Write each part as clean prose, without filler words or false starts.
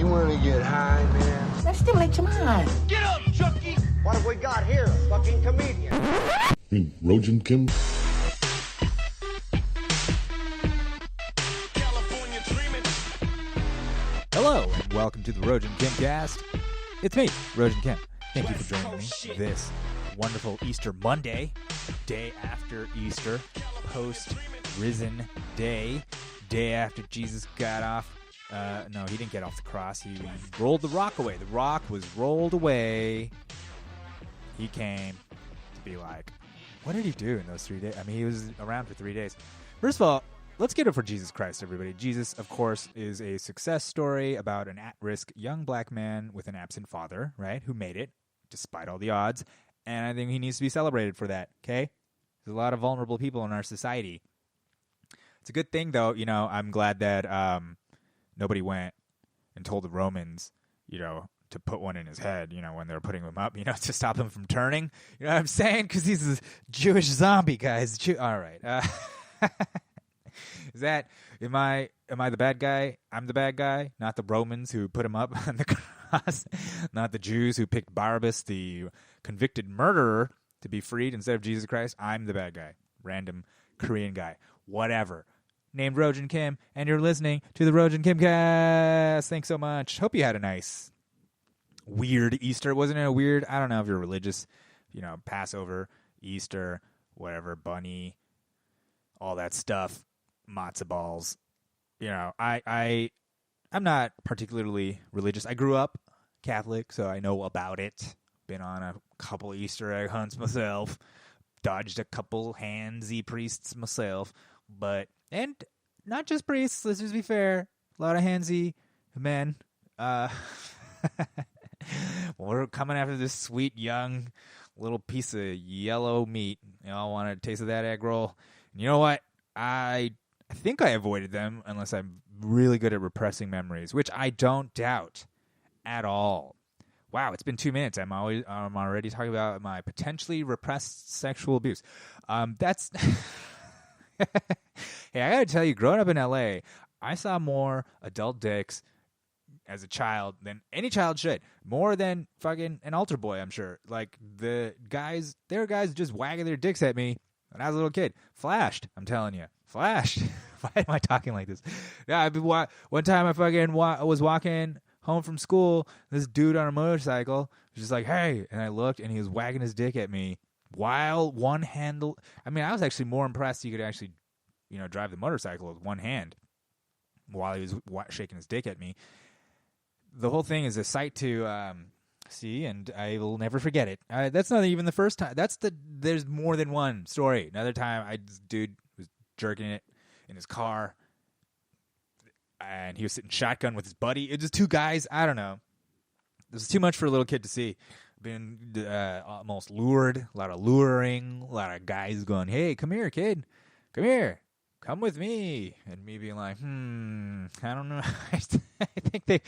You want to get high, man? Let's stimulate your mind. Get up, Chucky! What have we got here? A fucking comedian. Rojan Kim? California dreaming. Hello, and welcome to the Rojan Kim cast. It's me, Rojan Kim. Thank you for joining me this wonderful Easter Monday, day after Easter, post-risen day after Jesus got off. No, he didn't get off the cross. He rolled the rock away. The rock was rolled away. He came to be like, what did he do in those 3 days? I mean, he was around for 3 days. First of all, let's get it for Jesus Christ, everybody. Jesus, of course, is a success story about an at-risk young black man with an absent father, right, who made it, despite all the odds. And I think he needs to be celebrated for that, okay? There's a lot of vulnerable people in our society. It's a good thing, though, you know, I'm glad that nobody went and told the Romans, you know, to put one in his head, you know, when they were putting him up, you know, to stop him from turning. You know what I'm saying? Because he's a Jewish zombie, guys. All right. Is that, am I the bad guy? I'm the bad guy, not the Romans who put him up on the cross, not the Jews who picked Barabbas, the convicted murderer, to be freed instead of Jesus Christ. I'm the bad guy, random Korean guy, whatever. Named Rojan Kim, and you're listening to the Rojan Kim cast. Thanks so much. Hope you had a nice, weird Easter. Wasn't it a weird? I don't know if you're religious, you know, Passover, Easter, whatever, bunny, all that stuff, matzo balls. You know, I'm not particularly religious. I grew up Catholic, so I know about it. Been on a couple Easter egg hunts myself. Dodged a couple handsy priests myself. And not just priests, let's just be fair. A lot of handsy men. We're coming after this sweet, young, little piece of yellow meat. You all want a taste of that egg roll? And you know what? I think I avoided them unless I'm really good at repressing memories, which I don't doubt at all. Wow, it's been 2 minutes. I'm already talking about my potentially repressed sexual abuse. That's... Hey, I gotta tell you, growing up in LA, I saw more adult dicks as a child than any child should. More than fucking an altar boy, I'm sure. Like, there were guys just wagging their dicks at me when I was a little kid. Flashed, I'm telling you. Flashed. Why am I talking like this? Yeah, one time I fucking was walking home from school. This dude on a motorcycle was just like, hey. And I looked, and he was wagging his dick at me. While one handle, I mean, I was actually more impressed he could actually, you know, drive the motorcycle with one hand while he was shaking his dick at me. The whole thing is a sight to see, and I will never forget it. That's not even the first time. There's more than one story. Another time, this dude was jerking it in his car, and he was sitting shotgun with his buddy. It was two guys. I don't know. This is too much for a little kid to see. Been almost lured, a lot of luring, a lot of guys going, hey, come here, kid, come here, come with me, and me being like, I don't know. I think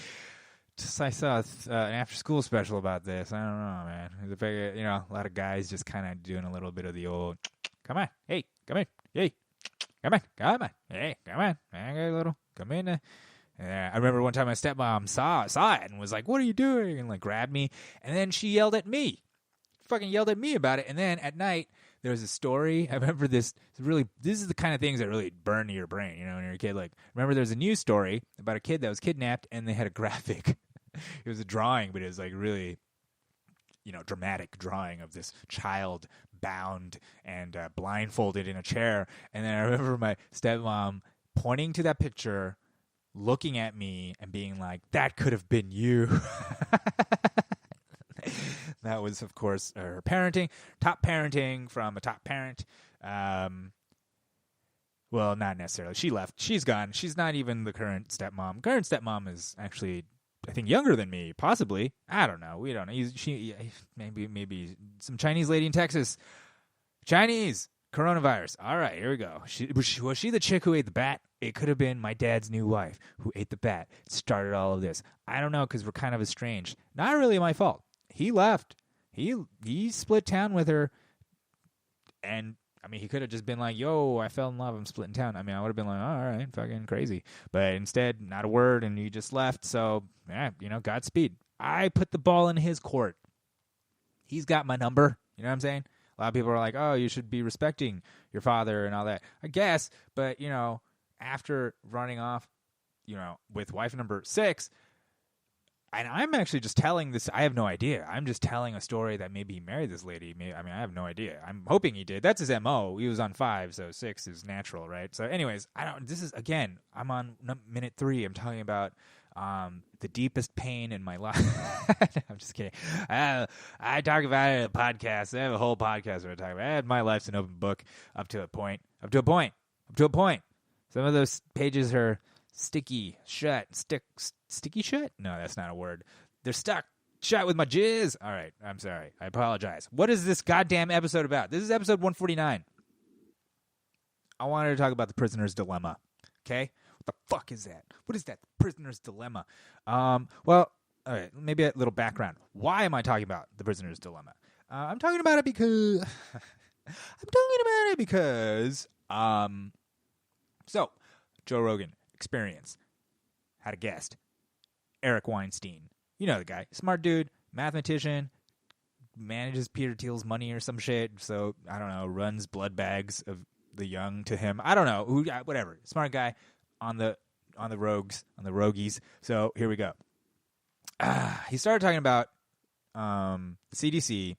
I saw an after-school special about this. I don't know, man. You know, a lot of guys just kind of doing a little bit of the old, come on, hey, come in, hey, come on, hey, come on, I got a little, come in. Yeah, I remember one time my stepmom saw it and was like, what are you doing? And like grabbed me. And then she yelled at me. Fucking yelled at me about it. And then at night, there was a story. I remember this is the kind of things that really burn to your brain, you know, when you're a kid. Like, remember there's a news story about a kid that was kidnapped and they had a graphic. It was a drawing, but it was like really, you know, dramatic drawing of this child bound and blindfolded in a chair. And then I remember my stepmom pointing to that picture, looking at me and being like, that could have been you. That was, of course, her parenting, top parenting from a top parent. Well, not necessarily. She left. She's gone. She's not even the current stepmom. Current stepmom is actually, I think, younger than me, possibly. I don't know. We don't know. She maybe some Chinese lady in Texas. Chinese coronavirus. All right, here we go. Was she the chick who ate the bat? It could have been my dad's new wife who ate the bat. Started all of this. I don't know, because we're kind of estranged. Not really my fault. He left. He split town with her, and I mean, he could have just been like, yo, I fell in love, I'm splitting town. I mean, I would have been like, all right, fucking crazy. But instead, not a word, and he just left. So, yeah, Godspeed. I put the ball in his court. He's got my number. You know what I'm saying? A lot of people are like, oh, you should be respecting your father and all that. I guess, but, after running off, with wife number 6, and I'm actually just telling this. I have no idea. I'm just telling a story that maybe he married this lady. I have no idea. I'm hoping he did. That's his MO. He was on 5, so 6 is natural, right? So anyways, this is, again, I'm on minute 3. I'm talking about the deepest pain in my life. I'm just kidding. I talk about it in a podcast. I have a whole podcast where I talk about it. My life's an open book up to a point. Some of those pages are sticky shut. Sticky shut? No, that's not a word. They're stuck shut with my jizz. All right, I'm sorry. I apologize. What is this goddamn episode about? This is episode 149. I wanted to talk about the prisoner's dilemma. Okay? What the fuck is that? What is that? The prisoner's dilemma. Well, all right, maybe a little background. Why am I talking about the prisoner's dilemma? I'm talking about it because so Joe Rogan Experience had a guest, Eric Weinstein. You know the guy, smart dude, mathematician, manages Peter Thiel's money or some shit. So I don't know, runs blood bags of the young to him. I don't know, whatever. Smart guy on the rogies. So here we go. He started talking about CDC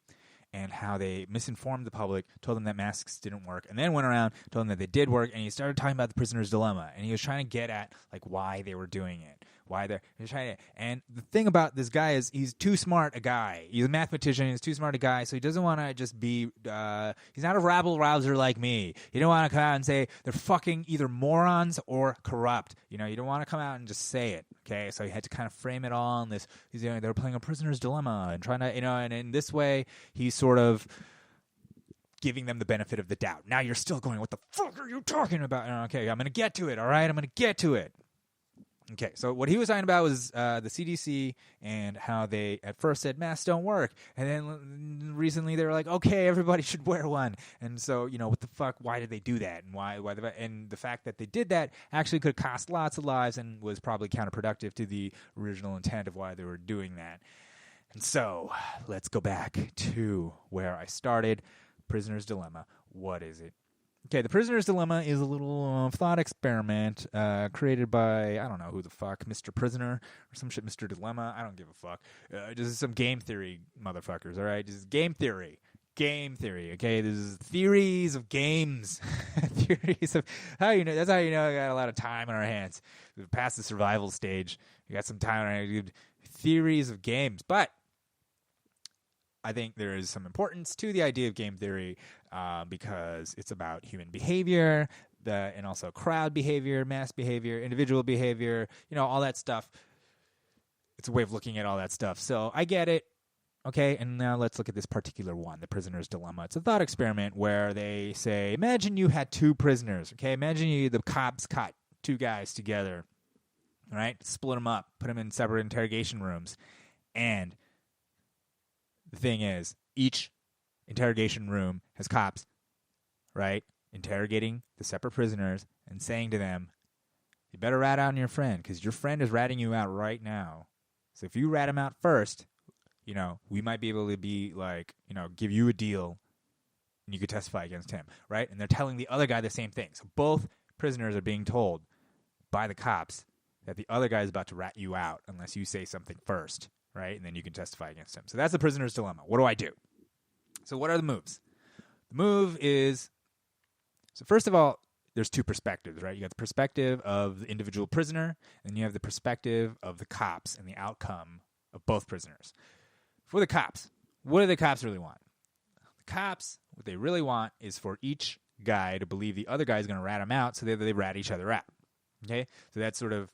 and how they misinformed the public, told them that masks didn't work, and then went around, told them that they did work, and he started talking about the prisoner's dilemma, and he was trying to get at why they were doing it, and the thing about this guy is he's too smart a guy. He's a mathematician, he's too smart a guy, so he doesn't want to just be, he's not a rabble-rouser like me. You don't want to come out and say they're fucking either morons or corrupt. You don't want to come out and just say it, okay? So he had to kind of frame it all in this, they were playing a prisoner's dilemma and trying to, and in this way, he's sort of giving them the benefit of the doubt. Now you're still going, what the fuck are you talking about? Okay, I'm going to get to it, all right? I'm going to get to it. Okay, so what he was talking about was the CDC and how they at first said masks don't work, and then recently they were like, okay, everybody should wear one. And so, what the fuck? Why did they do that? And and the fact that they did that actually could cost lots of lives and was probably counterproductive to the original intent of why they were doing that. And so let's go back to where I started. Prisoner's dilemma. What is it? Okay, the prisoner's dilemma is a little thought experiment created by, I don't know who the fuck, Mr. Prisoner or some shit, Mr. Dilemma. I don't give a fuck. This is some game theory, motherfuckers, all right? This is game theory. Game theory, okay? This is theories of games. Theories of that's how you know I got a lot of time on our hands. We've passed the survival stage. We got some time on our hands. Theories of games. But I think there is some importance to the idea of game theory because it's about human behavior and also crowd behavior, mass behavior, individual behavior, all that stuff. It's a way of looking at all that stuff. So I get it. Okay, and now let's look at this particular one, the prisoner's dilemma. It's a thought experiment where they say, imagine you had 2 prisoners. Okay, imagine the cops caught 2 guys together. All right, split them up, put them in separate interrogation rooms, and the thing is, each interrogation room has cops, right, interrogating the separate prisoners and saying to them, you better rat out your friend because your friend is ratting you out right now. So if you rat him out first, we might be able to be give you a deal and you could testify against him, right? And they're telling the other guy the same thing. So both prisoners are being told by the cops that the other guy is about to rat you out unless you say something first. Right? And then you can testify against him. So that's the prisoner's dilemma. What do I do? So what are the moves? The move is, so first of all, there's 2 perspectives, right? You got the perspective of the individual prisoner, and you have the perspective of the cops and the outcome of both prisoners. For the cops, what do the cops really want? The cops, what they really want is for each guy to believe the other guy is going to rat him out so that they rat each other out. Okay? So that's sort of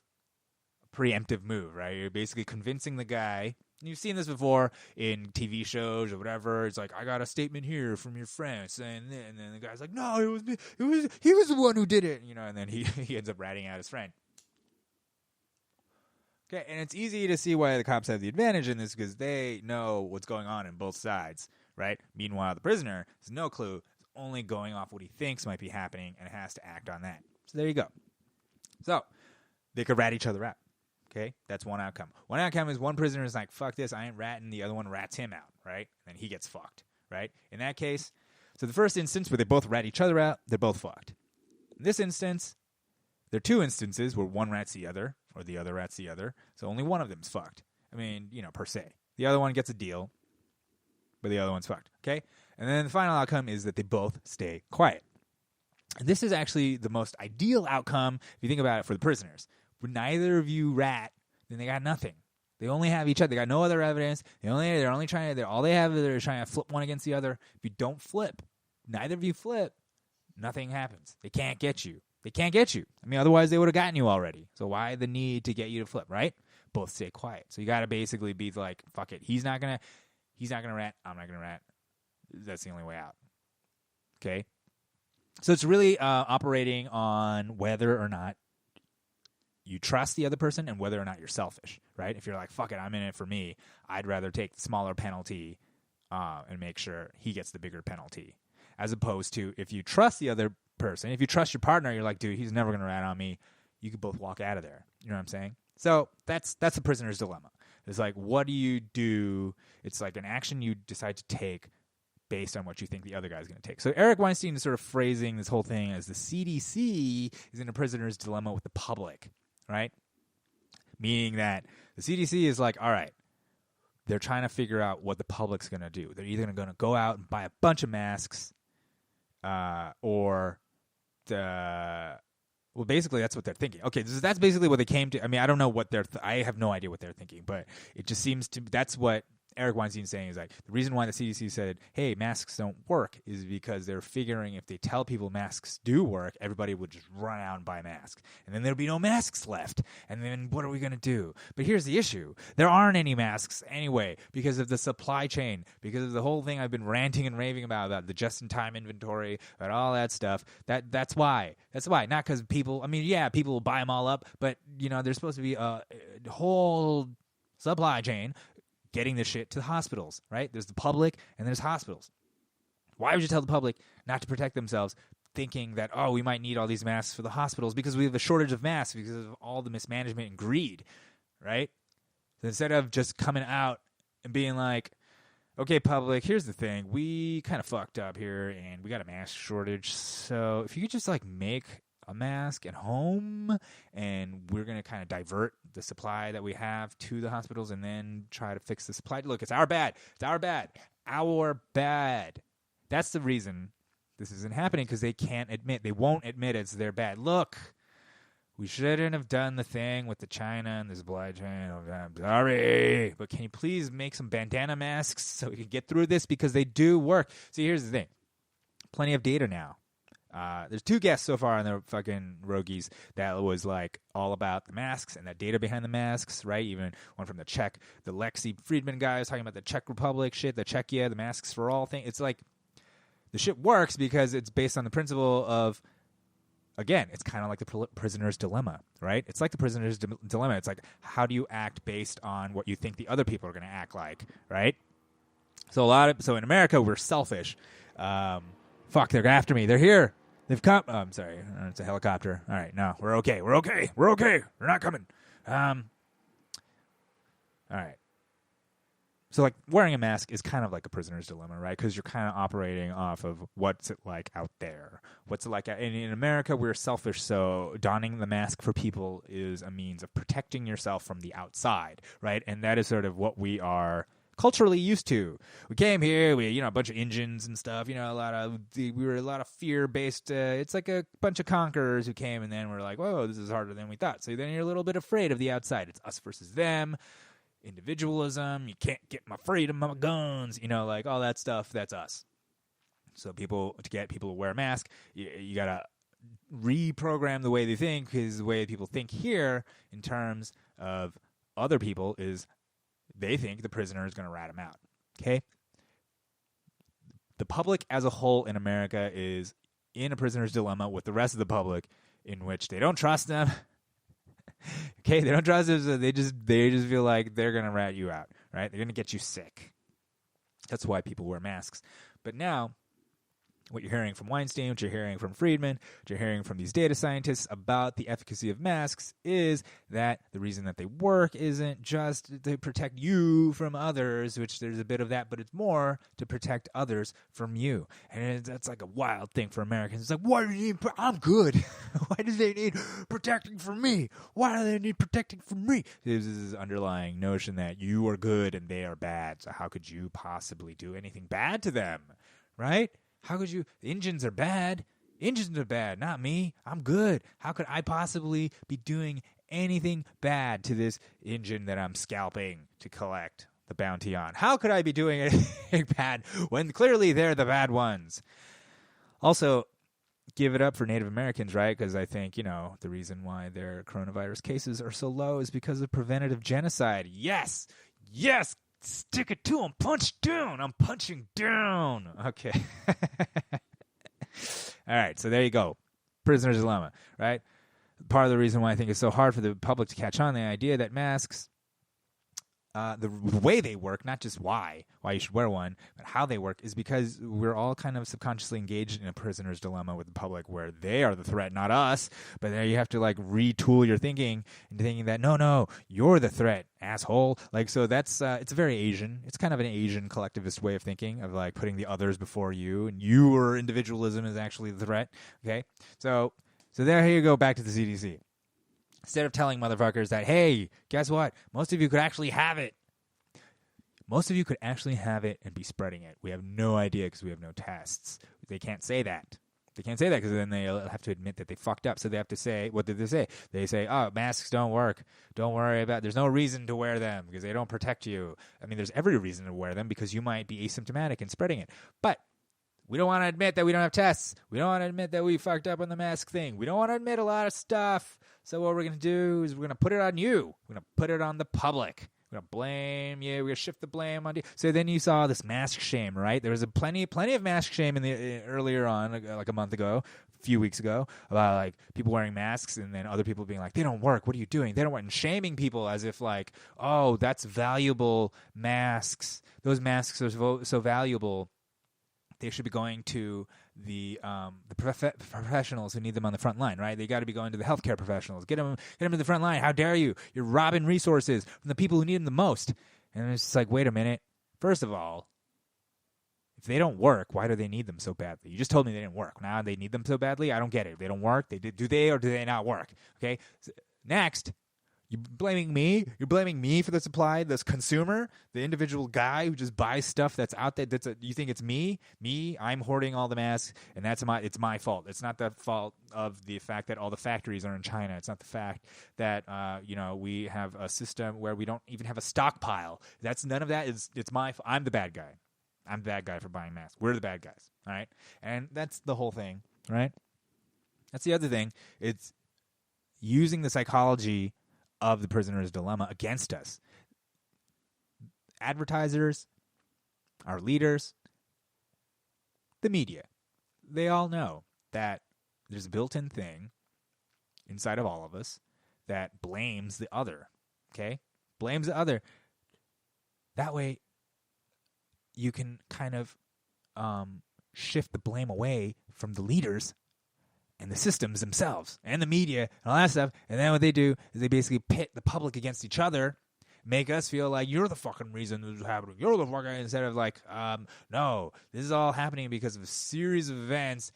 preemptive move, right? You're basically convincing the guy. You've seen this before in TV shows or whatever. It's like, I got a statement here from your friend saying that, and then the guy's like, no, it was me. He was the one who did it, and then he ends up ratting out his friend. Okay, and it's easy to see why the cops have the advantage in this because they know what's going on in both sides, right? Meanwhile, the prisoner has no clue. only going off what he thinks might be happening and has to act on that. So there you go. So they could rat each other out. Okay, that's one outcome. One outcome is one prisoner is like, fuck this, I ain't ratting. The other one rats him out, right? And then he gets fucked, right? In that case, so the first instance where they both rat each other out, they're both fucked. In this instance, there are two instances where one rats the other or the other rats the other. So only one of them's fucked. I mean, per se. The other one gets a deal, but the other one's fucked, okay? And then the final outcome is that they both stay quiet. And this is actually the most ideal outcome if you think about it for the prisoners. When neither of you rat, then they got nothing. They only have each other. They got no other evidence. They're trying to flip one against the other. If you don't flip, neither of you flip, nothing happens. They can't get you. I mean, otherwise they would have gotten you already. So why the need to get you to flip, right? Both stay quiet. So you got to basically be like, fuck it. He's not gonna rat. I'm not gonna rat. That's the only way out. Okay. So it's really operating on whether or not you trust the other person and whether or not you're selfish, right? If you're like, fuck it, I'm in it for me, I'd rather take the smaller penalty and make sure he gets the bigger penalty. As opposed to if you trust the other person, if you trust your partner, you're like, dude, he's never going to rat on me. You could both walk out of there. You know what I'm saying? So that's the prisoner's dilemma. It's like, what do you do? It's like an action you decide to take based on what you think the other guy's going to take. So Eric Weinstein is sort of phrasing this whole thing as the CDC is in a prisoner's dilemma with the public, right? Meaning that the CDC is like, all right, they're trying to figure out what the public's going to do. They're either going to go out and buy a bunch of masks well, basically, that's what they're thinking. Okay, that's basically what they came to. I mean, I don't know what I have no idea what they're thinking, but it just seems to. That's what Eric Weinstein's saying is like the reason why the CDC said, "Hey, masks don't work," is because they're figuring if they tell people masks do work, everybody would just run out and buy masks, and then there'd be no masks left. And then what are we gonna do? But here's the issue: there aren't any masks anyway because of the supply chain, because of the whole thing I've been ranting and raving about the just-in-time inventory, about all that stuff. That's why. That's why. Not because people. I mean, yeah, people will buy them all up, but there's supposed to be a whole supply chain getting this shit to the hospitals, right? There's the public and there's hospitals. Why would you tell the public not to protect themselves, thinking that, we might need all these masks for the hospitals because we have a shortage of masks because of all the mismanagement and greed, right? So instead of just coming out and being like, okay, public, here's the thing. We kind of fucked up here and we got a mask shortage. So if you could just make a mask at home and we're going to kind of divert the supply that we have to the hospitals and then try to fix the supply. Look, it's our bad. Our bad. That's the reason this isn't happening, because they won't admit it's their bad. Look, we shouldn't have done the thing with the China and the supply chain. I'm sorry, but can you please make some bandana masks so we can get through this, because they do work. See, here's the thing. Plenty of data now. There's two guests so far on the fucking Rogies that was all about the masks and that data behind the masks, right? Even one from the Lexi Friedman guy was talking about the Czech Republic shit, the Czechia, the masks for all thing. It's like the shit works because it's based on the principle of, again, it's kind of like the prisoner's dilemma, right? It's like the prisoner's dilemma. It's like, how do you act based on what you think the other people are going to act like, right? So in America, we're selfish. Fuck, they're after me. They're here. They've come. Oh, I'm sorry. It's a helicopter. All right. No, we're okay. They're not coming. All right. So wearing a mask is kind of like a prisoner's dilemma, right? Because you're kind of operating off of what's it like out there. What's it like in America, we're selfish, so donning the mask for people is a means of protecting yourself from the outside, right? And that is sort of what we are culturally used to. We came here, we a bunch of engines and stuff, we were a lot of fear-based, it's like a bunch of conquerors who came, and then we're like, whoa, this is harder than we thought. So then you're a little bit afraid of the outside. It's us versus them, individualism, you can't get my freedom, my guns, all that stuff, that's us. So to get people to wear a mask, you gotta reprogram the way they think, because the way people think here in terms of other people is they think the prisoner is going to rat him out, okay? The public as a whole in America is in a prisoner's dilemma with the rest of the public, in which they don't trust them. Okay, they don't trust them, so they just feel like they're going to rat you out, right? They're going to get you sick. That's why people wear masks. But now, what you're hearing from Weinstein, what you're hearing from Friedman, what you're hearing from these data scientists about the efficacy of masks is that the reason that they work isn't just to protect you from others, which there's a bit of that, but it's more to protect others from you. And that's like a wild thing for Americans. It's like, why do you need, I'm good. Why do they need protecting from me? Why do they need protecting from me? There's this underlying notion that you are good and they are bad. So how could you possibly do anything bad to them? Right? How could you? Engines are bad. Engines are bad, not me. I'm good. How could I possibly be doing anything bad to this engine that I'm scalping to collect the bounty on? How could I be doing anything bad when clearly they're the bad ones? Also, give it up for Native Americans, right? Because I think, the reason why their coronavirus cases are so low is because of preventative genocide. Yes! Yes! Stick it to him. Punch down. I'm punching down. Okay. All right. So there you go. Prisoner's dilemma, right? Part of the reason why I think it's so hard for the public to catch on the idea that masks, the way they work, not just why you should wear one, but how they work, is because we're all kind of subconsciously engaged in a prisoner's dilemma with the public where they are the threat, not us. But there you have to retool your thinking into thinking that, no, you're the threat, asshole. So that's, it's very Asian. It's kind of an Asian collectivist way of thinking of putting the others before you, and your individualism is actually the threat. Okay. So there you go, back to the CDC. Instead of telling motherfuckers that, hey, guess what? Most of you could actually have it. Most of you could actually have it and be spreading it. We have no idea because we have no tests. They can't say that. They can't say that because then they'll have to admit that they fucked up. So they have to say, what did they say? They say, oh, masks don't work. Don't worry about it. There's no reason to wear them because they don't protect you. I mean, there's every reason to wear them because you might be asymptomatic and spreading it. But we don't want to admit that we don't have tests. We don't want to admit that we fucked up on the mask thing. We don't want to admit a lot of stuff. So what we're going to do is we're going to put it on you. We're going to put it on the public. We're going to blame you. We're going to shift the blame on you. So then you saw this mask shame, right? There was plenty of mask shame earlier on, like a month ago, a few weeks ago, about people wearing masks and then other people being like, they don't work. What are you doing? They don't work. And shaming people as if oh, that's valuable masks. Those masks are so valuable. They should be going to the professionals who need them on the front line, right? They got to be going to the healthcare professionals. Get them to the front line. How dare you? You're robbing resources from the people who need them the most. And it's just wait a minute. First of all, if they don't work, why do they need them so badly? You just told me they didn't work. Now they need them so badly? I don't get it. If they don't work, do they or do they not work? Okay. So next. You're blaming me? You're blaming me for the supply, this consumer, the individual guy who just buys stuff that's out there. You think it's me? I'm hoarding all the masks, and it's my fault. It's not the fault of the fact that all the factories are in China. It's not the fact that we have a system where we don't even have a stockpile. None of that. It's my fault. I'm the bad guy. I'm the bad guy for buying masks. We're the bad guys. All right, and that's the whole thing. Right? That's the other thing. It's using the psychology of the prisoner's dilemma against us. Advertisers, our leaders, the media, they all know that there's a built-in thing inside of all of us that blames the other, okay? Blames the other. That way, you can kind of shift the blame away from the leaders and the systems themselves, and the media, and all that stuff. And then what they do is they basically pit the public against each other, make us feel like you're the fucking reason this is happening. You're the fucking, instead of no, this is all happening because of a series of events.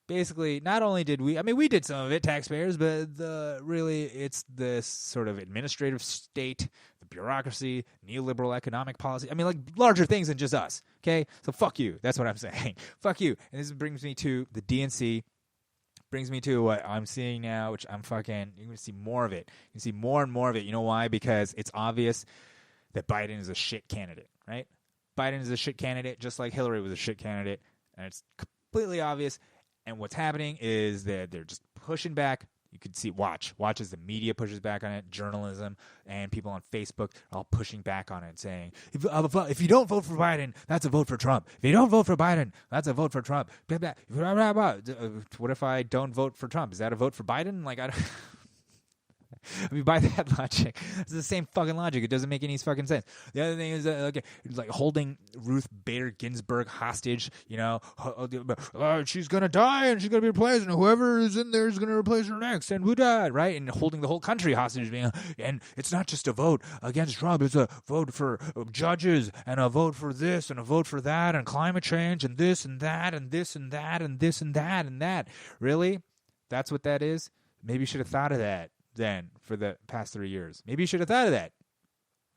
Basically, not only did we did some of it, taxpayers, but really it's this sort of administrative state, the bureaucracy, neoliberal economic policy. Larger things than just us, okay? So fuck you. That's what I'm saying. Fuck you. And this brings me to the DNC, brings me to what I'm seeing now, which you're going to see more of it. You can see more and more of it. You know why? Because it's obvious that Biden is a shit candidate, right? Biden is a shit candidate, just like Hillary was a shit candidate, and it's completely obvious. And what's happening is that they're just pushing back. You can see, watch as the media pushes back on it, journalism, and people on Facebook are all pushing back on it, saying, if you don't vote for Biden, that's a vote for Trump. If you don't vote for Biden, that's a vote for Trump. What if I don't vote for Trump? Is that a vote for Biden? I mean, by that logic, it's the same fucking logic. It doesn't make any fucking sense. The other thing is, okay, it's like holding Ruth Bader Ginsburg hostage. You know, she's gonna die and she's gonna be replaced, and whoever is in there is gonna replace her next, and who died, right? And holding the whole country hostage, and it's not just a vote against Trump; it's a vote for judges, and a vote for this, and a vote for that, and climate change, and this and that, and this and that, and this and that, and that. Really, that's what that is. Maybe you should have thought of that then for the past 3 years. Maybe you should have thought of that.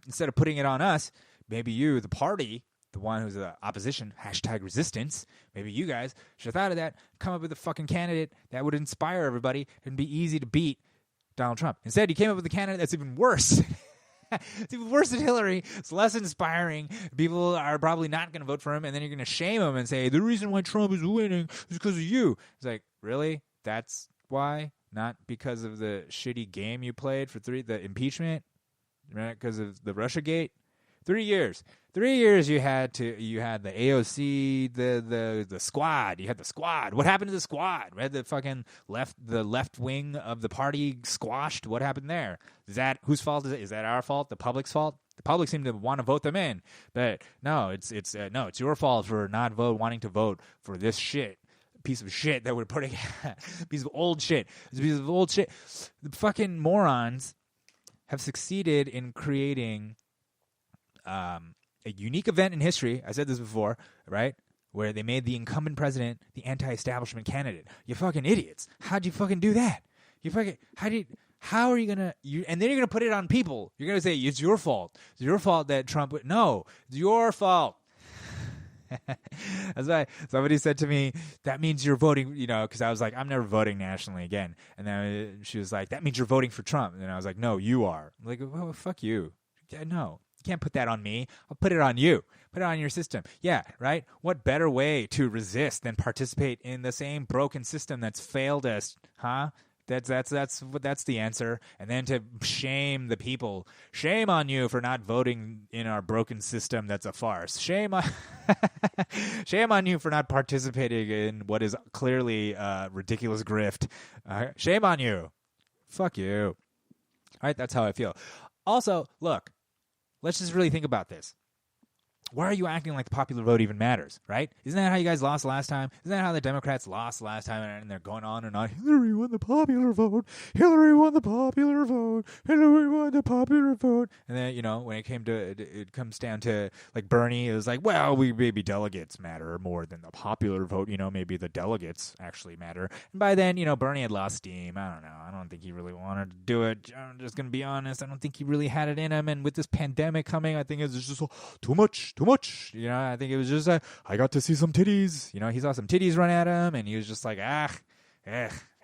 Instead of putting it on us, maybe you, the party, the one who's the opposition, #resistance, maybe you guys should have thought of that, come up with a fucking candidate that would inspire everybody and be easy to beat Donald Trump. Instead, you came up with a candidate that's even worse. It's even worse than Hillary. It's less inspiring. People are probably not going to vote for him, and then you're going to shame him and say, the reason why Trump is winning is because of you. It's like, really? That's why? Not because of the shitty game you played for the impeachment, right? Because of the Russiagate. 3 years. 3 years you had the AOC, the squad. You had the squad. What happened to the squad? We had the fucking left wing of the party squashed. What happened there? Is that whose fault is it? Is that our fault? The public's fault? The public seemed to want to vote them in, but no, it's your fault for not wanting to vote for this shit. Piece of shit that we're putting piece of old shit. It's a piece of old shit. The fucking morons have succeeded in creating a unique event in history. I said this before, right? Where they made the incumbent president the anti-establishment candidate. You fucking idiots. How'd you fucking do that? How are you gonna and then you're gonna put it on people. You're gonna say it's your fault. It's your fault that Trump no, it's your fault. That's why somebody said to me, that means you're voting, because I was like, I'm never voting nationally again. And then she was like, that means you're voting for Trump. And I was like, no, you are. I'm like, well, fuck you. No, you can't put that on me. I'll put it on you. Put it on your system. Yeah, right? What better way to resist than participate in the same broken system that's failed us, huh? That's the answer. And then to shame the people. Shame on you for not voting in our broken system that's a farce. Shame on you for not participating in what is clearly a ridiculous grift. Shame on you. Fuck you. All right, that's how I feel. Also, look, let's just really think about this. Why are you acting like the popular vote even matters, right? Isn't that how you guys lost last time? Isn't that how the Democrats lost last time? And they're going on and on. Hillary won the popular vote. Hillary won the popular vote. Hillary won the popular vote. And then, when it comes down to like Bernie, it was like, well, maybe delegates matter more than the popular vote. Maybe the delegates actually matter. And by then, Bernie had lost steam. I don't know. I don't think he really wanted to do it. I'm just going to be honest. I don't think he really had it in him. And with this pandemic coming, I think it's just too much. I think it was just I got to see some titties. He saw some titties run at him, and he was just like, had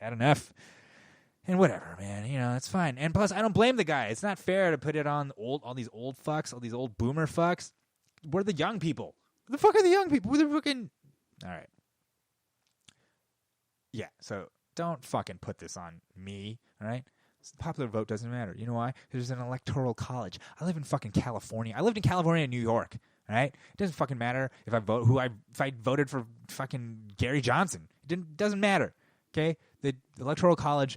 enough. And whatever, man. It's fine. And plus, I don't blame the guy. It's not fair to put it on all these old fucks, all these old boomer fucks. We're the young people. What the fuck are the young people? We're the fucking... All right. Yeah, so don't fucking put this on me, all right? The popular vote doesn't matter. You know why? There's an electoral college. I live in fucking California. I lived in California and New York. All right, it doesn't fucking matter if I voted for fucking Gary Johnson. It doesn't matter. Okay, the electoral college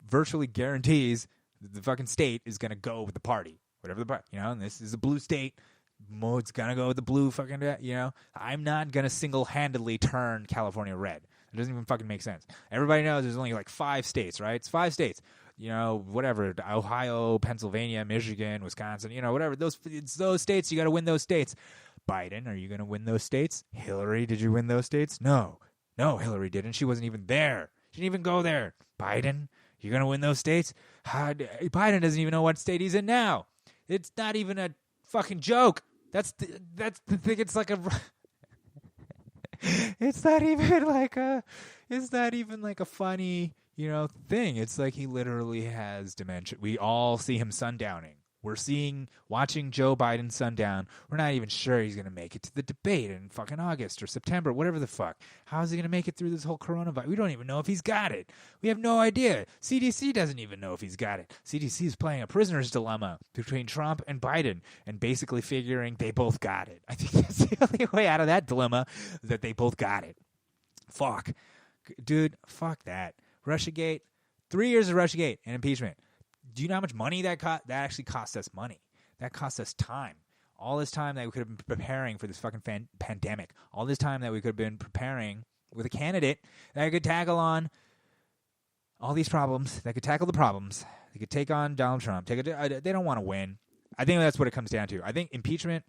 virtually guarantees that the fucking state is gonna go with the party, whatever the party. And this is a blue state. It's gonna go with the blue fucking. I'm not gonna single-handedly turn California red. It doesn't even fucking make sense. Everybody knows there's only like 5 states, right? It's 5 states. Whatever, Ohio, Pennsylvania, Michigan, Wisconsin, whatever. It's those states. You got to win those states. Biden, are you going to win those states? Hillary, did you win those states? No, Hillary didn't. She wasn't even there. She didn't even go there. Biden, you going to win those states? Biden doesn't even know what state he's in now. It's not even a fucking joke. That's the thing. It's like a... It's not even like a funny... thing. It's like he literally has dementia. We all see him sundowning. We're watching Joe Biden sundown. We're not even sure he's going to make it to the debate in fucking August or September, whatever the fuck. How is he going to make it through this whole coronavirus? We don't even know if he's got it. We have no idea. CDC doesn't even know if he's got it. CDC is playing a prisoner's dilemma between Trump and Biden and basically figuring they both got it. I think that's the only way out of that dilemma, that they both got it. Fuck. Dude, fuck that. Russiagate, 3 years of Russiagate and impeachment. Do you know how much money that actually cost us money? That cost us time. All this time that we could have been preparing for this fucking pandemic. All this time that we could have been preparing with a candidate that could tackle on all these problems, that could tackle the problems. They could take on Donald Trump. They don't want to win. I think that's what it comes down to. I think impeachment,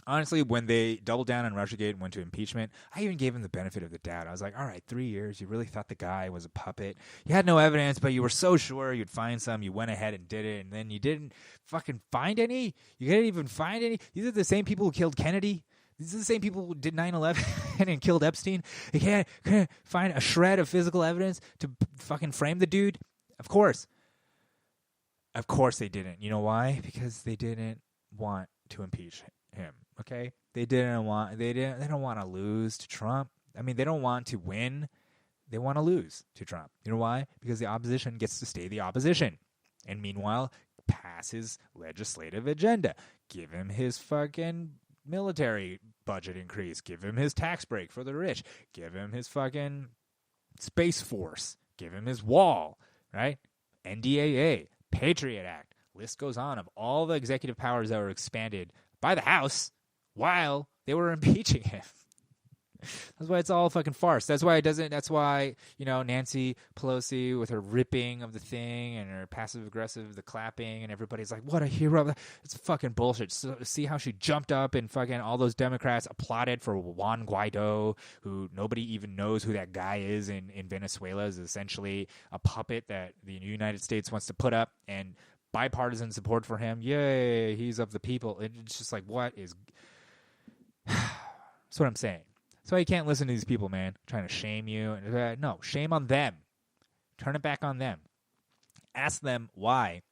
honestly, when they doubled down on Russiagate and went to impeachment, I even gave him the benefit of the doubt. I was like, all right, 3 years. You really thought the guy was a puppet. You had no evidence, but you were so sure you'd find some. You went ahead and did it, and then you didn't fucking find any. You didn't even find any. These are the same people who killed Kennedy. These are the same people who did 9/11 and killed Epstein. You can't find a shred of physical evidence to fucking frame the dude. Of course. Of course they didn't. You know why? Because they didn't want to impeach him. Okay? They don't want to lose to Trump. I mean, they don't want to win. They want to lose to Trump. You know why? Because the opposition gets to stay the opposition. And meanwhile, pass his legislative agenda. Give him his fucking military budget increase. Give him his tax break for the rich. Give him his fucking Space Force. Give him his wall, right? NDAA, Patriot Act. List goes on of all the executive powers that were expanded by the House while they were impeaching him. That's why it's all fucking farce. That's why it doesn't. That's why, Nancy Pelosi with her ripping of the thing and her passive aggressive, the clapping, and everybody's like, what a hero. It's fucking bullshit. So, see how she jumped up and fucking all those Democrats applauded for Juan Guaido, who nobody even knows who that guy is in Venezuela, is essentially a puppet that the United States wants to put up, and bipartisan support for him. Yay, he's of the people. It's just like, what is... That's what I'm saying. That's why you can't listen to these people, man, trying to shame you. No, shame on them. Turn it back on them. Ask them why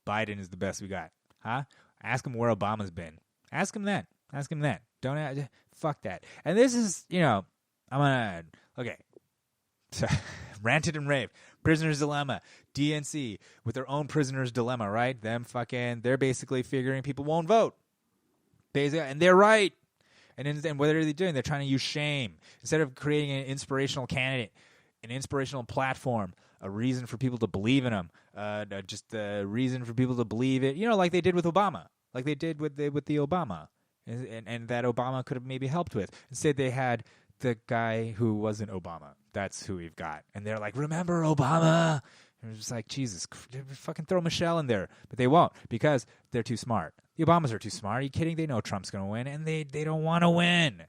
Biden is the best we got. Huh? Ask them where Obama's been. Ask him that. Ask him that. Don't fuck that. And this is, I'm gonna okay. Ranted and raved. Prisoner's Dilemma. DNC with their own prisoner's dilemma, right? They're basically figuring people won't vote. Basically, and they're right. And then what are they doing? They're trying to use shame. Instead of creating an inspirational candidate, an inspirational platform, a reason for people to believe in them, just a reason for people to believe it, like they did with Obama, like they did with the Obama, and that Obama could have maybe helped with. Instead, they had the guy who wasn't Obama. That's who we've got. And they're like, remember Obama? And it's just like, Jesus, fucking throw Michelle in there. But they won't because they're too smart. The Obamas are too smart. Are you kidding? They know Trump's going to win, and they don't want to win.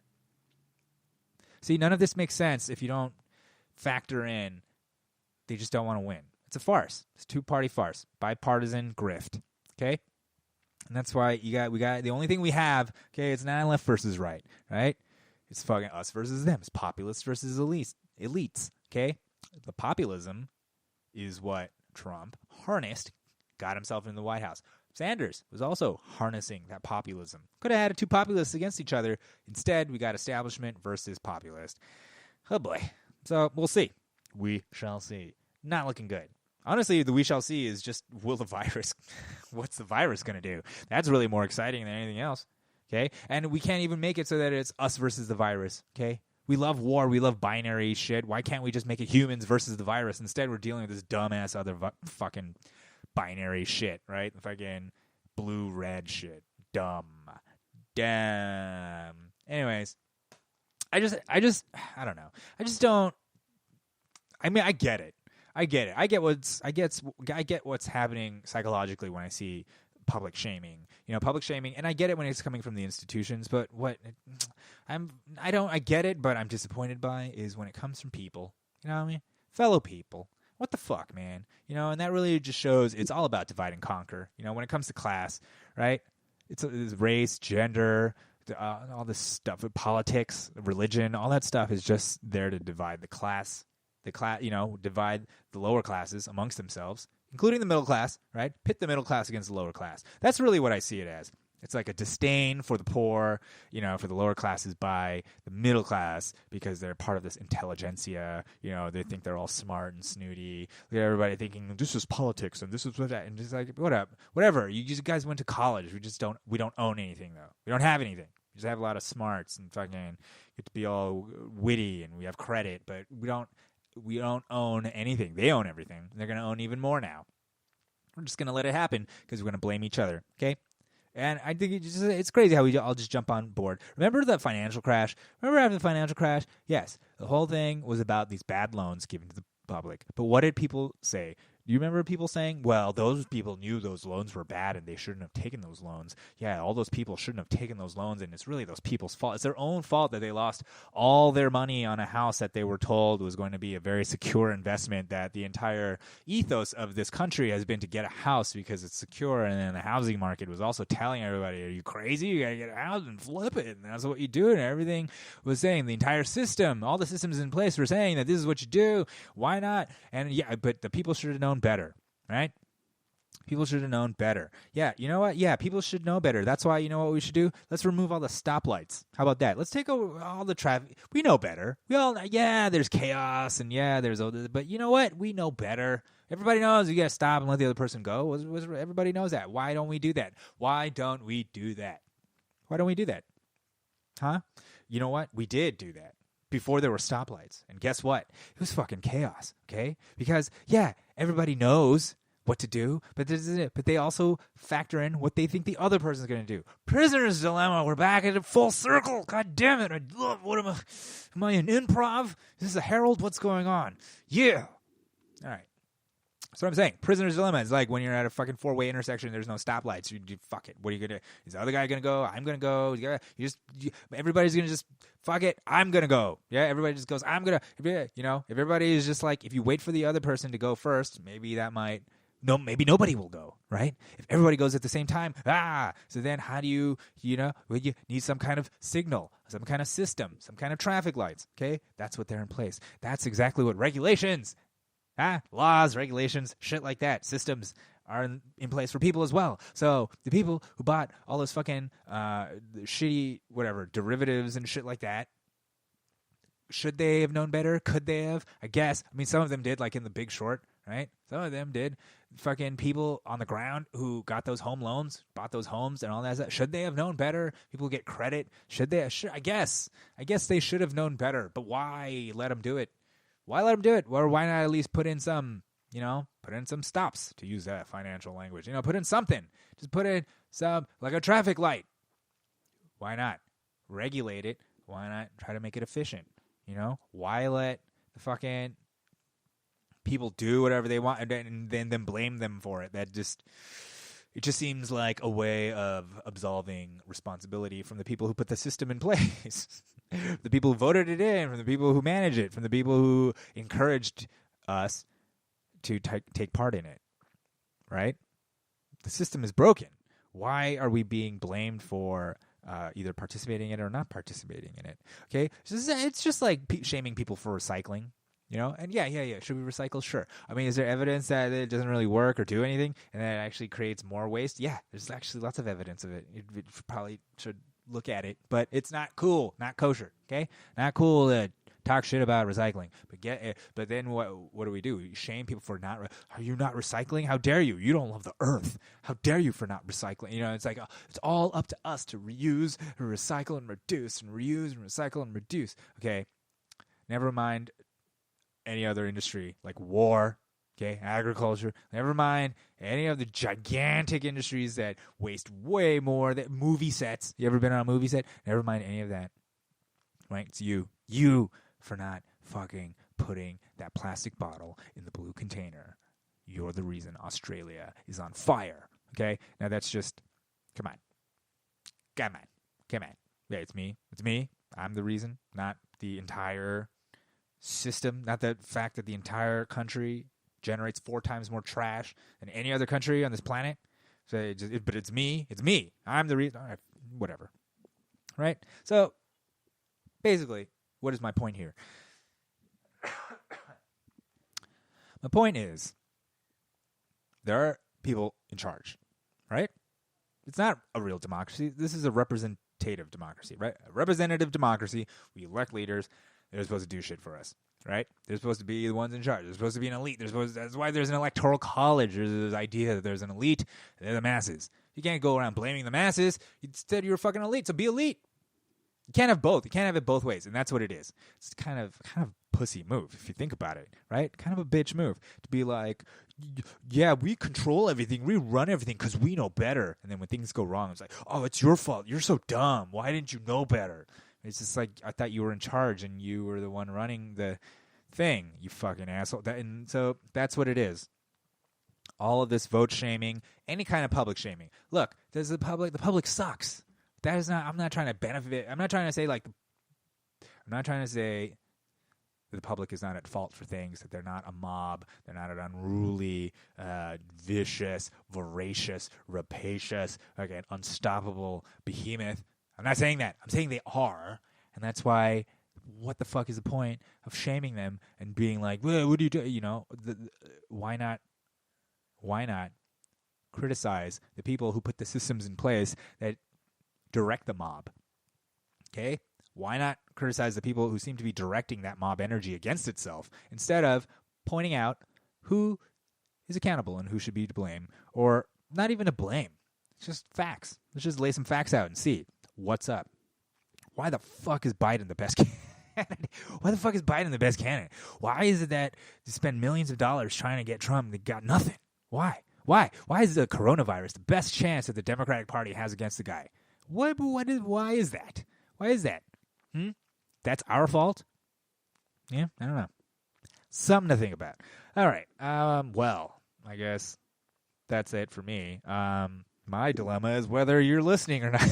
See, none of this makes sense if you don't factor in they just don't want to win. It's a farce. It's a two-party farce. Bipartisan grift. Okay? And that's why we got the only thing we have, okay, it's not left versus right? It's fucking us versus them. It's populists versus elites. Okay? The populism is what Trump harnessed, got himself in the White House. Sanders was also harnessing that populism. Could have had two populists against each other. Instead, we got establishment versus populist. Oh boy. So we'll see. We shall see. Not looking good. Honestly, the we shall see is just, what's the virus going to do? That's really more exciting than anything else. Okay? And we can't even make it so that it's us versus the virus. Okay? We love war. We love binary shit. Why can't we just make it humans versus the virus? Instead, we're dealing with this dumbass other fucking binary shit, right? The fucking blue-red shit. Dumb. Damn. Anyways, I don't know. I just don't. I mean, I get it. I get what's happening psychologically when I see public shaming. Public shaming, and I get it when it's coming from the institutions, but I get it, but I'm disappointed by is when it comes from people. You know what I mean? Fellow people. What the fuck, man? And that really just shows it's all about divide and conquer. When it comes to class, right? It's race, gender, all this stuff, politics, religion, all that stuff is just there to divide the class, divide the lower classes amongst themselves, including the middle class, right? Pit the middle class against the lower class. That's really what I see it as. It's like a disdain for the poor, for the lower classes by the middle class because they're part of this intelligentsia. They think they're all smart and snooty. Everybody thinking this is politics and this is what that, and just like whatever. You guys went to college. We don't own anything though. We don't have anything. We just have a lot of smarts and fucking get to be all witty and we have credit, but we don't own anything. They own everything. They're gonna own even more now. We're just going to let it happen because we're going to blame each other, okay? And I think it's crazy how we all just jump on board. Remember the financial crash? Remember after the financial crash? Yes, the whole thing was about these bad loans given to the public. But what did people say? Do you remember people saying, well, those people knew those loans were bad and they shouldn't have taken those loans? Yeah, all those people shouldn't have taken those loans, and it's really those people's fault. It's their own fault that they lost all their money on a house that they were told was going to be a very secure investment, that the entire ethos of this country has been to get a house because it's secure, and then the housing market was also telling everybody, are you crazy? You got to get a house and flip it, and that's what you do, and everything was saying, the entire system, all the systems in place were saying that this is what you do. Why not? And yeah, but the people should have known better, right? People should have known better. Yeah, you know what? Yeah, people should know better. That's why, you know what we should do? Let's remove all the stoplights. How about that? Let's take over all the traffic. We know better. We all, yeah, there's chaos, and yeah, there's all this, but you know what? We know better. Everybody knows you got to stop and let the other person go. Everybody knows that. Why don't we do that? Why don't we do that? Why don't we do that? Huh? You know what? We did do that before there were stoplights. And guess what? It was fucking chaos, okay? Because, yeah, everybody knows what to do, but they also factor in what they think the other person's going to do. Prisoner's dilemma. We're back at a full circle. God damn it. I love, what am I? Am I in improv? Is this a Herald? What's going on? Yeah. All right. That's what I'm saying. Prisoner's dilemma is like when you're at a fucking four-way intersection, there's no stoplights. You fuck it. What are you gonna do? Is the other guy gonna go? I'm gonna go. Everybody's gonna just fuck it. I'm gonna go. Yeah, everybody just goes. I'm gonna. You know, if everybody is just like, if you wait for the other person to go first, maybe that might. No, maybe nobody will go, right? If everybody goes at the same time, so then how do you need some kind of signal, some kind of system, some kind of traffic lights, okay? That's what they're in place. That's exactly what regulations, laws, regulations, shit like that, systems are in place for people as well. So the people who bought all those fucking shitty, whatever, derivatives and shit like that, should they have known better? Could they have? I guess. I mean, some of them did, like in The Big Short, right? Some of them did. Fucking people on the ground who got those home loans, bought those homes and all that stuff. Should they have known better? People get credit. Should they? I guess they should have known better. But why let them do it? Why let them do it? Or why not at least put in some stops, to use that financial language. Put in something. Just put in some, like a traffic light. Why not? Regulate it. Why not try to make it efficient? Why let the fucking people do whatever they want and then blame them for it? It just seems like a way of absolving responsibility from the people who put the system in place, the people who voted it in, from the people who manage it, from the people who encouraged us to take part in it, right? The system is broken. Why are we being blamed for either participating in it or not participating in it? Okay, it's just like shaming people for recycling. And yeah. Should we recycle? Sure. I mean, is there evidence that it doesn't really work or do anything and that it actually creates more waste? Yeah, there's actually lots of evidence of it. You probably should look at it, but it's not cool, not kosher, okay? Not cool to talk shit about recycling. But then what do? We shame people for not. Are you not recycling? How dare you? You don't love the earth. How dare you for not recycling? It's like it's all up to us to reuse, recycle, and reduce, and reuse, and recycle, and reduce. Okay, never mind any other industry like war, okay, agriculture, never mind any of the gigantic industries that waste way more, that movie sets. You ever been on a movie set? Never mind any of that, right? It's you for not fucking putting that plastic bottle in the blue container. You're the reason Australia is on fire, okay? Now that's just, come on. Yeah, it's me. I'm the reason, not the entire system, not the fact that the entire country generates 4 times more trash than any other country on this planet. But it's me. I'm the reason. All right, whatever. Right? So, basically, what is my point here? My point is, there are people in charge, right? It's not a real democracy. This is a representative democracy, right? A representative democracy. We elect leaders. They're supposed to do shit for us, right? They're supposed to be the ones in charge. They're supposed to be an elite. That's why there's an electoral college. There's this idea that there's an elite. They're the masses. You can't go around blaming the masses. Instead, you're a fucking elite, so be elite. You can't have both. You can't have it both ways, and that's what it is. It's kind of pussy move if you think about it, right? Kind of a bitch move to be like, yeah, we control everything, we run everything because we know better. And then when things go wrong, it's like, oh, it's your fault. You're so dumb. Why didn't you know better? It's just like, I thought you were in charge and you were the one running the thing, you fucking asshole. And so that's what it is. All of this vote shaming, any kind of public shaming. Look, the public sucks. That is not, I'm not trying to benefit. I'm not trying to say the public is not at fault for things, that they're not a mob, they're not an unruly, vicious, voracious, rapacious, again, unstoppable behemoth. I'm not saying that. I'm saying they are, and that's why, what the fuck is the point of shaming them and being like, well, what do you do? You know, why not criticize the people who put the systems in place that direct the mob? Okay? Why not criticize the people who seem to be directing that mob energy against itself instead of pointing out who is accountable and who should be to blame, or not even to blame? It's just facts. Let's just lay some facts out and see what's up. Why the fuck is Biden the best candidate? Why the fuck is Biden the best candidate? Why is it that you spend millions of dollars trying to get Trump and they got nothing? Why? Why is the coronavirus the best chance that the Democratic Party has against the guy? Why is that? Why is that? That's our fault? Yeah, I don't know. Something to think about. All right. Well, I guess that's it for me. My dilemma is whether you're listening or not.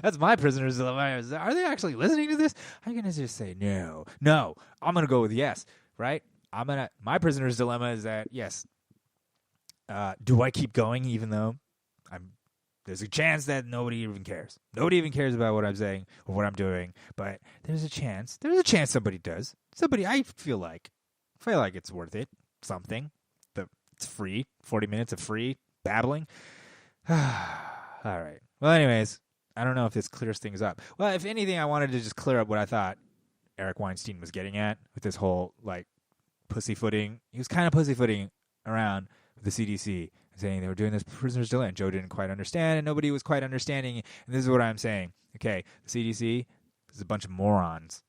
That's my prisoner's dilemma. Are they actually listening to this? I'm going to just say no. No. I'm going to go with yes, right? My prisoner's dilemma is that, yes. Do I keep going even though there's a chance that nobody even cares. Nobody even cares about what I'm saying or what I'm doing, but there's a chance somebody does. I feel like it's worth it. Something. It's free. 40 minutes of free babbling. All right. Well, anyways, I don't know if this clears things up. Well, if anything, I wanted to just clear up what I thought Eric Weinstein was getting at with this whole, like, pussyfooting. He was kind of pussyfooting around with the CDC, saying they were doing this prisoner's dilemma, and Joe didn't quite understand, and nobody was quite understanding. And this is what I'm saying. Okay, the CDC is a bunch of morons,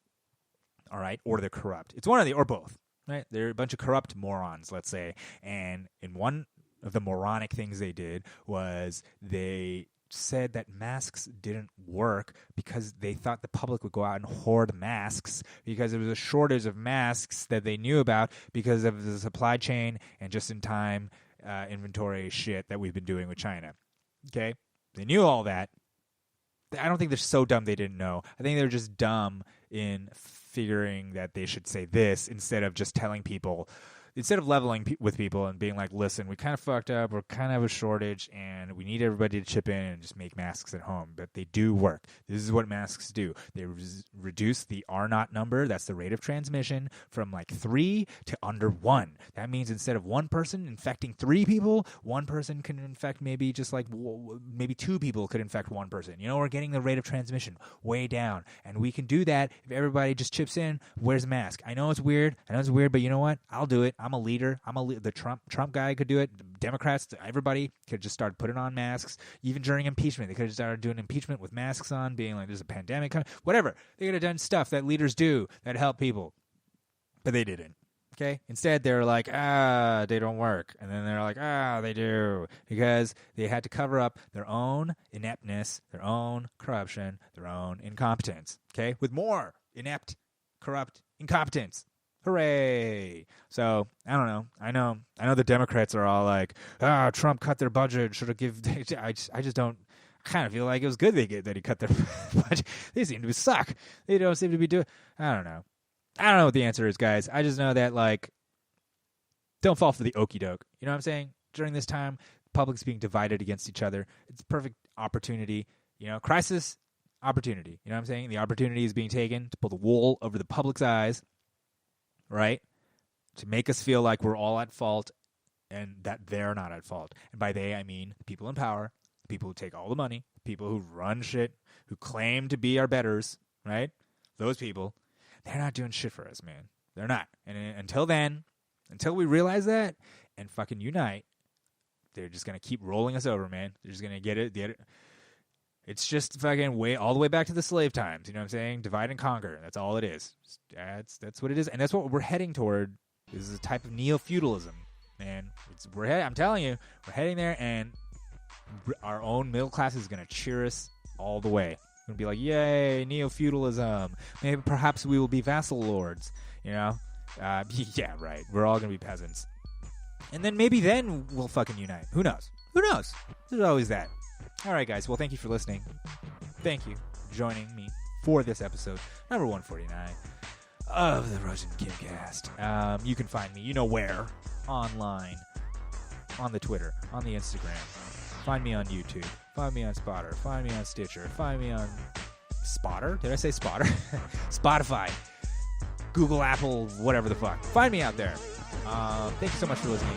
all right? Or they're corrupt. It's one of the, or both, right? They're a bunch of corrupt morons, let's say. And in one of the moronic things they did was they said that masks didn't work because they thought the public would go out and hoard masks because there was a shortage of masks that they knew about because of the supply chain and just-in-time inventory shit that we've been doing with China. Okay? They knew all that. I don't think they're so dumb they didn't know. I think they're just dumb in figuring that they should say this instead of just telling people, instead of leveling with people and being like, listen, we kind of fucked up, we're kind of have a shortage, and we need everybody to chip in and just make masks at home. But they do work. This is what masks do. They reduce the R0 number, that's the rate of transmission, from like 3 to under 1. That means instead of one person infecting 3 people, one person can infect maybe just like, maybe 2 people could infect one person. You know, we're getting the rate of transmission way down. And we can do that if everybody just chips in, wears a mask. I know it's weird, but you know what? I'll do it. I'm a leader. The Trump guy could do it. The Democrats, everybody could just start putting on masks. Even during impeachment, they could have started doing impeachment with masks on, being like, there's a pandemic coming. Whatever. They could have done stuff that leaders do that help people. But they didn't. Okay? Instead, they're like, they don't work. And then they're like, they do. Because they had to cover up their own ineptness, their own corruption, their own incompetence. Okay? With more inept, corrupt incompetence. Hooray! So, I don't know. I know the Democrats are all like, Trump cut their budget. Should have given... I just don't... I kind of feel like it was good that he cut their budget. They seem to suck. They don't seem to be doing... I don't know. I don't know what the answer is, guys. I just know that, like, don't fall for the okie doke. You know what I'm saying? During this time, the public's being divided against each other. It's a perfect opportunity. You know, crisis, opportunity. You know what I'm saying? The opportunity is being taken to pull the wool over the public's eyes. Right? To make us feel like we're all at fault and that they're not at fault. And by they, I mean the people in power, the people who take all the money, the people who run shit, who claim to be our betters, right? Those people, they're not doing shit for us, man. They're not. And until then, until we realize that and fucking unite, they're just going to keep rolling us over, man. They're just going to get it. It's just fucking all the way back to the slave times. You know what I'm saying? Divide and conquer. That's all it is. That's what it is, and that's what we're heading toward. This is a type of neo-feudalism, man. I'm telling you, we're heading there, and our own middle class is gonna cheer us all the way. We're gonna be like, yay, neo-feudalism. Maybe perhaps we will be vassal lords. You know? Yeah, right. We're all gonna be peasants, and then maybe then we'll fucking unite. Who knows? Who knows? There's always that. All right, guys. Well, thank you for listening. Thank you for joining me for this episode, number 149 of the Rosen Kimcast. You can find me, you know where, online, on the Twitter, on the Instagram. Find me on YouTube. Find me on Spotter. Find me on Stitcher. Find me on Spotter. Did I say Spotter? Spotify. Google, Apple, whatever the fuck. Find me out there. Thank you so much for listening.